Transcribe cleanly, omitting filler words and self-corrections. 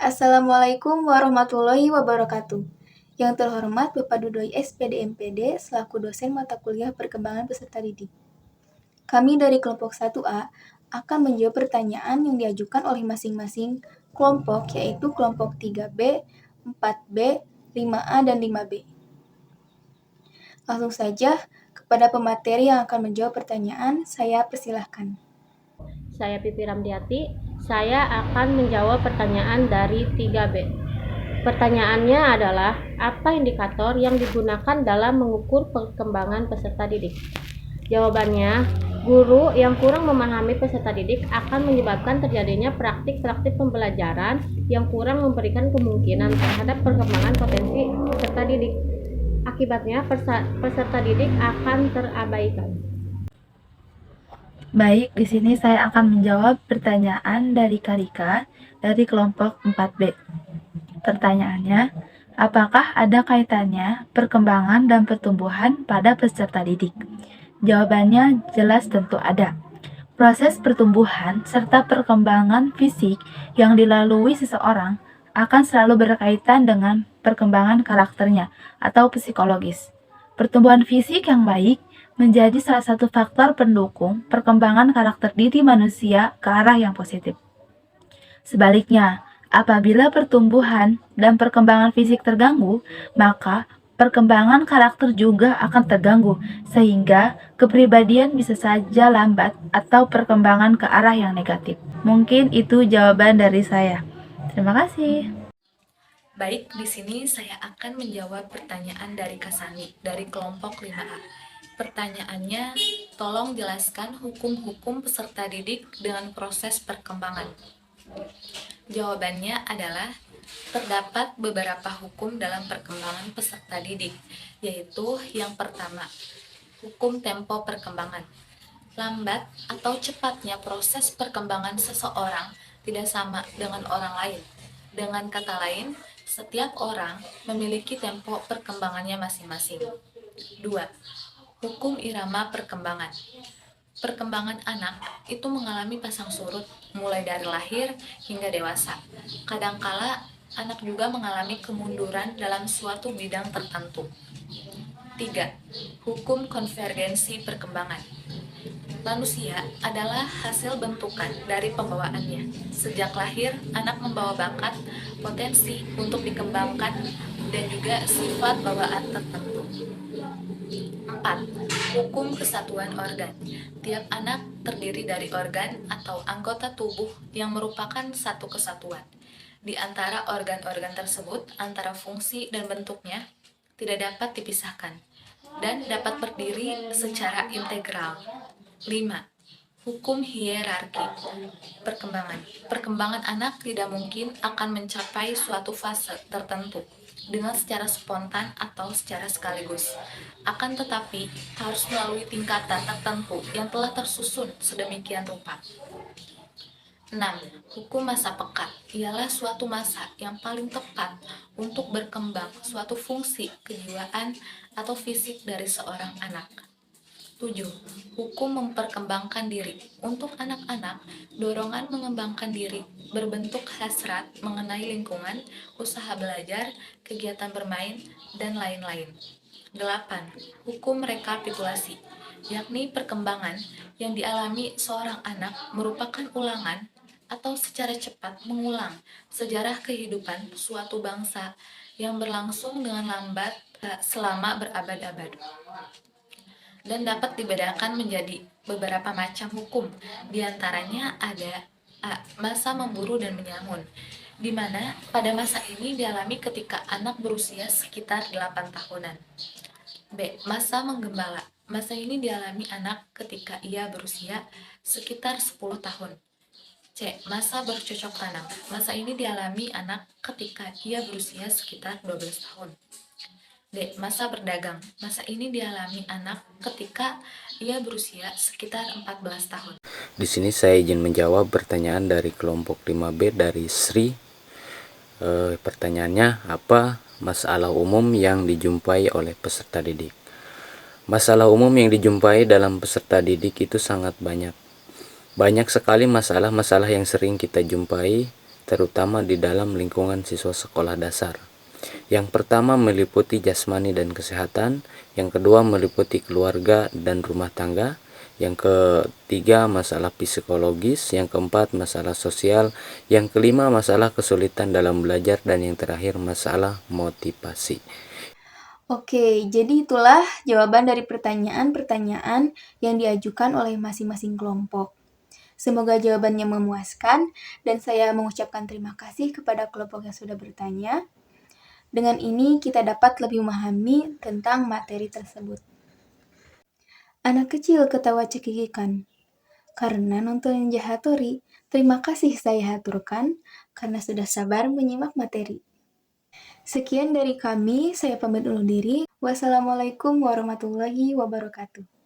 Assalamualaikum warahmatullahi wabarakatuh. Yang terhormat Bapak Dudoy SPD MPD selaku dosen mata kuliah perkembangan peserta didik. Kami dari kelompok 1A akan menjawab pertanyaan yang diajukan oleh masing-masing kelompok, yaitu kelompok 3B, 4B, 5A, dan 5B. Langsung saja kepada pemateri yang akan menjawab pertanyaan, saya persilahkan. Saya Pipi Ramdiati, saya akan menjawab pertanyaan dari 3B. Pertanyaannya adalah, apa indikator yang digunakan dalam mengukur perkembangan peserta didik? Jawabannya, guru yang kurang memahami peserta didik akan menyebabkan terjadinya praktik-praktik pembelajaran yang kurang memberikan kemungkinan terhadap perkembangan potensi peserta didik. Akibatnya, peserta didik akan terabaikan. Baik, di sini saya akan menjawab pertanyaan dari Karika dari kelompok 4B. Pertanyaannya, apakah ada kaitannya perkembangan dan pertumbuhan pada peserta didik? Jawabannya jelas tentu ada. Proses pertumbuhan serta perkembangan fisik yang dilalui seseorang akan selalu berkaitan dengan perkembangan karakternya atau psikologis. Pertumbuhan fisik yang baik menjadi salah satu faktor pendukung perkembangan karakter diri manusia ke arah yang positif. Sebaliknya, apabila pertumbuhan dan perkembangan fisik terganggu, maka perkembangan karakter juga akan terganggu, sehingga kepribadian bisa saja lambat atau perkembangan ke arah yang negatif. Mungkin itu jawaban dari saya. Terima kasih. Baik, di sini saya akan menjawab pertanyaan dari Kasani dari kelompok 5A. Pertanyaannya, tolong jelaskan hukum-hukum peserta didik dengan proses perkembangan. Jawabannya adalah, terdapat beberapa hukum dalam perkembangan peserta didik, yaitu yang pertama, hukum tempo perkembangan. Lambat atau cepatnya proses perkembangan seseorang tidak sama dengan orang lain. Dengan kata lain, setiap orang memiliki tempo perkembangannya masing-masing. 2. Hukum irama perkembangan. Perkembangan anak itu mengalami pasang surut mulai dari lahir hingga dewasa. Kadangkala anak juga mengalami kemunduran dalam suatu bidang tertentu. 3. Hukum konvergensi perkembangan. Manusia adalah hasil bentukan dari pembawaannya. Sejak lahir, anak membawa bakat, potensi untuk dikembangkan, dan juga sifat bawaan tertentu. 4. Hukum kesatuan organ. Tiap anak terdiri dari organ atau anggota tubuh yang merupakan satu kesatuan. Di antara organ-organ tersebut, antara fungsi dan bentuknya tidak dapat dipisahkan dan dapat berdiri secara integral. 5. Hukum hierarki perkembangan. Perkembangan anak tidak mungkin akan mencapai suatu fase tertentu dengan secara spontan atau secara sekaligus. Akan tetapi, harus melalui tingkatan tertentu yang telah tersusun sedemikian rupa. 6. Hukum masa pekat ialah suatu masa yang paling tepat untuk berkembang suatu fungsi kejiwaan atau fisik dari seorang anak. 7. Hukum memperkembangkan diri. Untuk anak-anak, dorongan mengembangkan diri berbentuk hasrat mengenai lingkungan, usaha belajar, kegiatan bermain, dan lain-lain. 8. Hukum rekapitulasi, yakni perkembangan yang dialami seorang anak merupakan ulangan atau secara cepat mengulang sejarah kehidupan suatu bangsa yang berlangsung dengan lambat selama berabad-abad dan dapat dibedakan menjadi beberapa macam hukum. Di antaranya ada A. Masa memburu dan menyamun, di mana pada masa ini dialami ketika anak berusia sekitar 8 tahunan. B. Masa menggembala. Masa ini dialami anak ketika ia berusia sekitar 10 tahun. C. Masa bercocok tanam. Masa ini dialami anak ketika ia berusia sekitar 12 tahun. D. Masa berdagang. Masa ini dialami anak ketika ia berusia sekitar 14 tahun. Di sini saya izin menjawab pertanyaan dari kelompok 5B dari Sri. Pertanyaannya, apa masalah umum yang dijumpai oleh peserta didik? Masalah umum yang dijumpai dalam peserta didik itu sangat banyak. Banyak sekali masalah-masalah yang sering kita jumpai terutama di dalam lingkungan siswa sekolah dasar. Yang pertama meliputi jasmani dan kesehatan, yang kedua meliputi keluarga dan rumah tangga, yang ketiga masalah psikologis, yang keempat masalah sosial, yang kelima masalah kesulitan dalam belajar, dan yang terakhir masalah motivasi. Oke, jadi itulah jawaban dari pertanyaan-pertanyaan yang diajukan oleh masing-masing kelompok. Semoga jawabannya memuaskan, dan saya mengucapkan terima kasih kepada kelompok yang sudah bertanya. Dengan ini kita dapat lebih memahami tentang materi tersebut. Anak kecil ketawa cekikikan. Karena nonton Jahatori, terima kasih saya haturkan karena sudah sabar menyimak materi. Sekian dari kami, saya pamit undur diri. Wassalamualaikum warahmatullahi wabarakatuh.